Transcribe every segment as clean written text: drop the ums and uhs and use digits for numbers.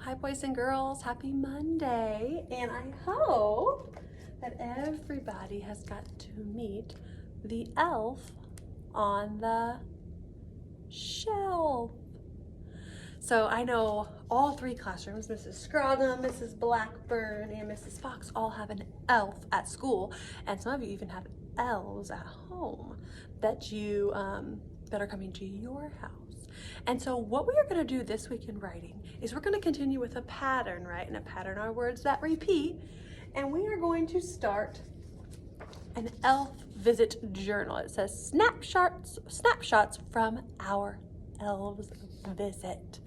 Hi boys and girls, happy Monday, and I hope that everybody has got to meet the elf on the shelf. So I know all three classrooms, Mrs. Scroggum, Mrs. Blackburn, and Mrs. Fox all have an elf at school, and some of you even have elves at home that you that are coming to your house. And so what we are going to do this week in writing is we're going to continue with a pattern, right? And a pattern are words that repeat, and we are going to start an elf visit journal. It says snapshots from our elves visit.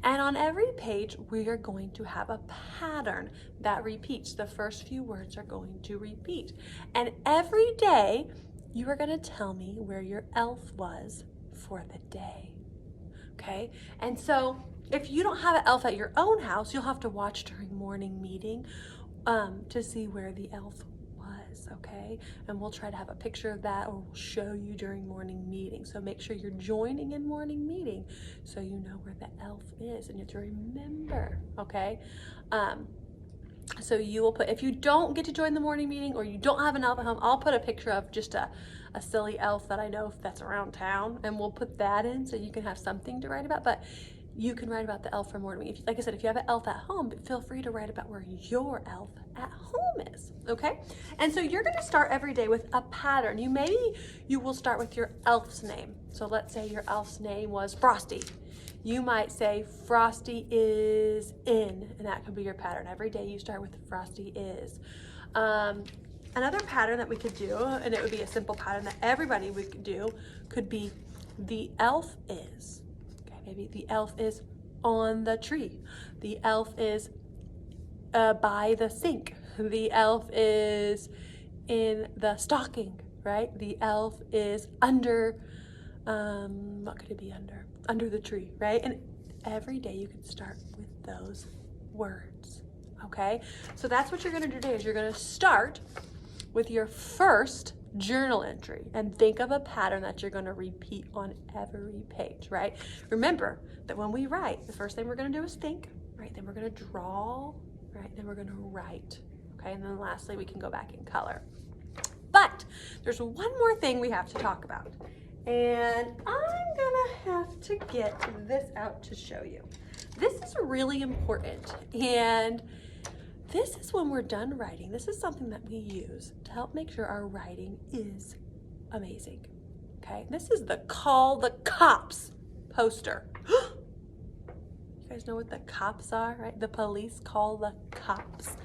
And on every page, we are going to have a pattern that repeats. The first few words are going to repeat. And every day, you are going to tell me where your elf was for the day. Okay? And so if you don't have an elf at your own house, you'll have to watch during morning meeting to see where the elf was, okay? And we'll try to have a picture of that, or we'll show you during morning meeting. So make sure you're joining in morning meeting so you know where the elf is and you have to remember, okay? So you will put, if you don't get to join the morning meeting or you don't have an elf at home, I'll put a picture of just a silly elf that I know that's around town, and we'll put that in so you can have something to write about. But you can write about the elf for morning meeting. Like I said, if you have an elf at home, feel free to write about where your elf at home is, okay? And so you're gonna start every day with a pattern. You will start with your elf's name. So let's say your elf's name was Frosty. You might say Frosty is in, and that could be your pattern. Every day you start with Frosty is. Another pattern that we could do, and it would be a simple pattern that everybody would do, could be the elf is. Okay, maybe the elf is on the tree. The elf is by the sink. The elf is in the stocking, right? The elf is under, what could it be under? Under the tree, right? And every day you can start with those words, okay? So that's what you're gonna do today, is you're gonna start with your first journal entry and think of a pattern that you're gonna repeat on every page, right? Remember that when we write, the first thing we're gonna do is think, right? Then we're gonna draw, right? Then we're gonna write, okay? And then lastly, we can go back in color. But there's one more thing we have to talk about. And I'm gonna have to get this out to show you. This is really important, and this is when we're done writing. This is something that we use to help make sure our writing is amazing, okay? This is the Call the Cops poster. You guys know what the cops are, right? The police call the cops.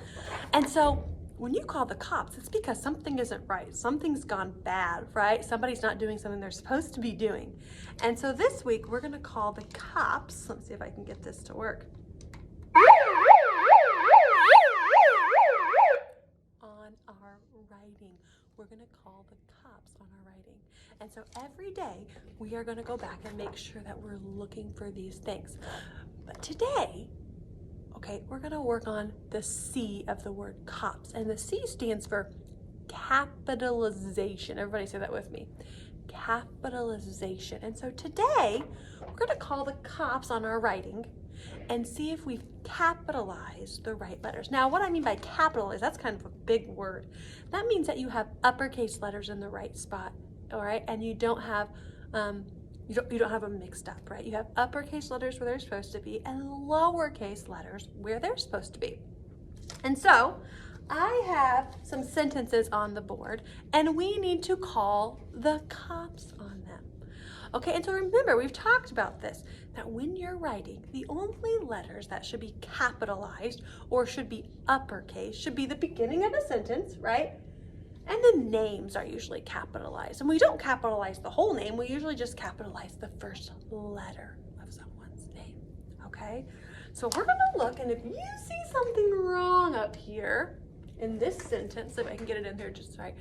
And so when you call the cops, it's because something isn't right. Something's gone bad, right? Somebody's not doing something they're supposed to be doing. And so this week, we're gonna call the cops. Let's see if I can get this to work. On our writing. We're gonna call the cops on our writing. And so every day, we are gonna go back and make sure that we're looking for these things. But today, okay, we're gonna work on the C of the word cops, and the C stands for capitalization. Everybody say that with me. Capitalization. And so today, we're gonna call the cops on our writing and see if we've capitalized the right letters. Now, what I mean by capitalize, that's kind of a big word. That means that you have uppercase letters in the right spot, all right? And you don't have, you don't have them mixed up, right? You have uppercase letters where they're supposed to be and lowercase letters where they're supposed to be. And so I have some sentences on the board, and we need to call the cops on them. Okay, and so remember, we've talked about this, that when you're writing, the only letters that should be capitalized or should be uppercase should be the beginning of a sentence, right? And the names are usually capitalized. And we don't capitalize the whole name. We usually just capitalize the first letter of someone's name, okay? So we're gonna look, and if you see something wrong up here in this sentence, if I can get it in there just right,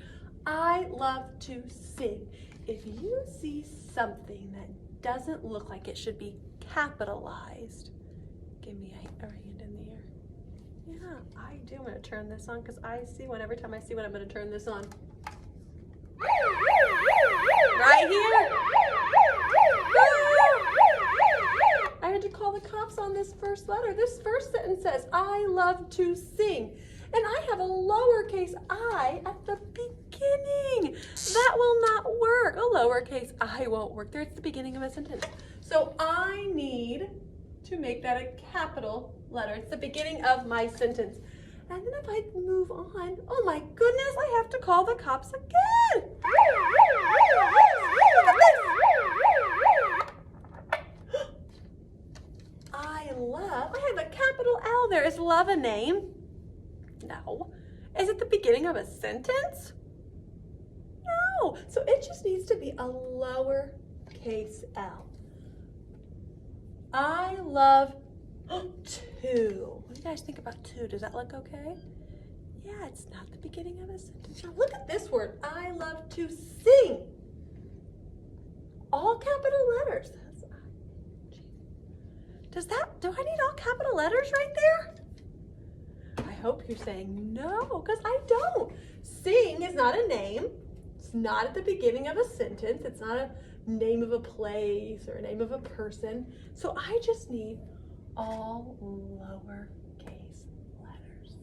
I love to sing. If you see something that doesn't look like it should be capitalized, give me a hand in the air. Yeah, I do. I'm going to turn this on because I see one. Every time I see one, I'm going to turn this on. Right here. I had to call the cops on this first letter. This first sentence says, I love to sing. And I have a lowercase I at the beginning. That will not work. A lowercase I won't work there. It's the beginning of a sentence. So I need to make that a capital letter. It's the beginning of my sentence. And then if I move on, oh my goodness, I have to call the cops again. I have a capital L there. Is love a name? No. Is it the beginning of a sentence? No. So it just needs to be a lowercase L. I love to. What do you guys think about to? Does that look okay? Yeah, it's not the beginning of a sentence. Now look at this word. I love to sing. All capital letters. Do I need all capital letters right there? I hope you're saying no, because I don't. Sing is not a name. It's not at the beginning of a sentence. It's not a name of a place or a name of a person. So I just need all lowercase letters.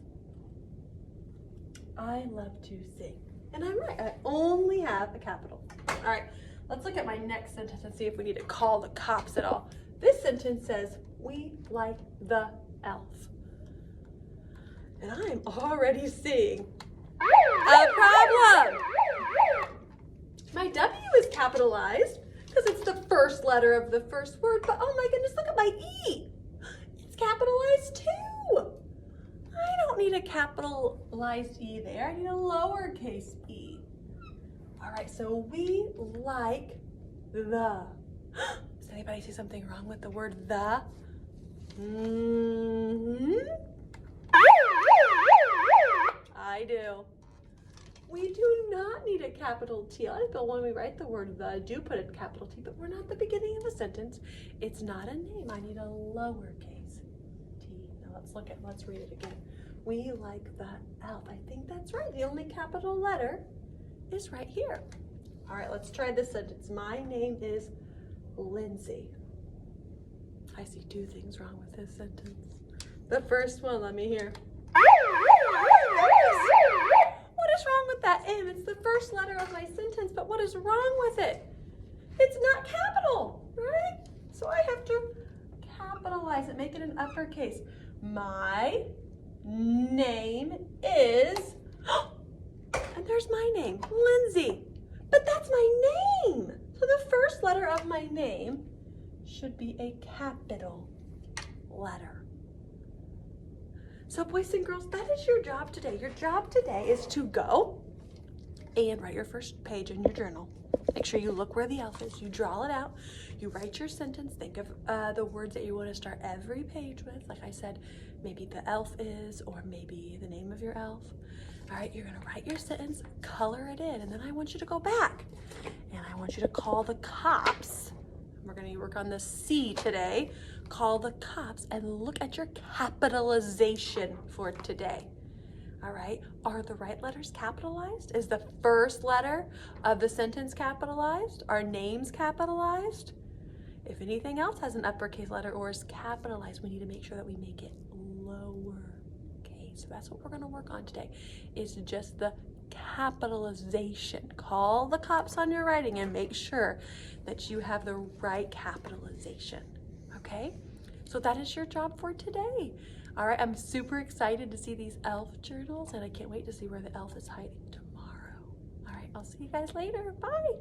I love to sing. And I'm right, I only have a capital. All right, let's look at my next sentence and see if we need to call the cops at all. This sentence says, we like the elf. And I'm already seeing a problem. My W is capitalized because it's the first letter of the first word, but oh my goodness, look at my E. It's capitalized too. I don't need a capitalized E there. I need a lowercase e. All right, so we like the. Does anybody see something wrong with the word the? I do. We do not need a capital T. A lot of people, when we write the word the, do put a capital T, but we're not the beginning of a sentence. It's not a name. I need a lowercase t. Now let's read it again. We like the elf. I think that's right. The only capital letter is right here. All right, let's try this sentence. My name is Lindsay. I see two things wrong with this sentence. The first one, let me hear. What is wrong with that M? It's the first letter of my sentence, but what is wrong with it? It's not capital, right? So I have to capitalize it, make it an uppercase. My name is, and there's my name, Lindsay. But that's my name. So the first letter of my name should be a capital letter. So boys and girls, that is your job today. Your job today is to go and write your first page in your journal. Make sure you look where the elf is. You draw it out. You write your sentence. Think of the words that you want to start every page with. Like I said, maybe the elf is, or maybe the name of your elf. All right, you're going to write your sentence, color it in, and then I want you to go back. And I want you to call the cops. We're going to work on the C today. Call the cops and look at your capitalization for today. All right, are the right letters capitalized? Is the first letter of the sentence capitalized? Are names capitalized? If anything else has an uppercase letter or is capitalized, we need to make sure that we make it lower case. So that's what we're going to work on today, is just the capitalization. Call the cops on your writing and make sure that you have the right capitalization. Okay, so that is your job for today. All right, I'm super excited to see these elf journals, and I can't wait to see where the elf is hiding tomorrow. All right, I'll see you guys later. Bye.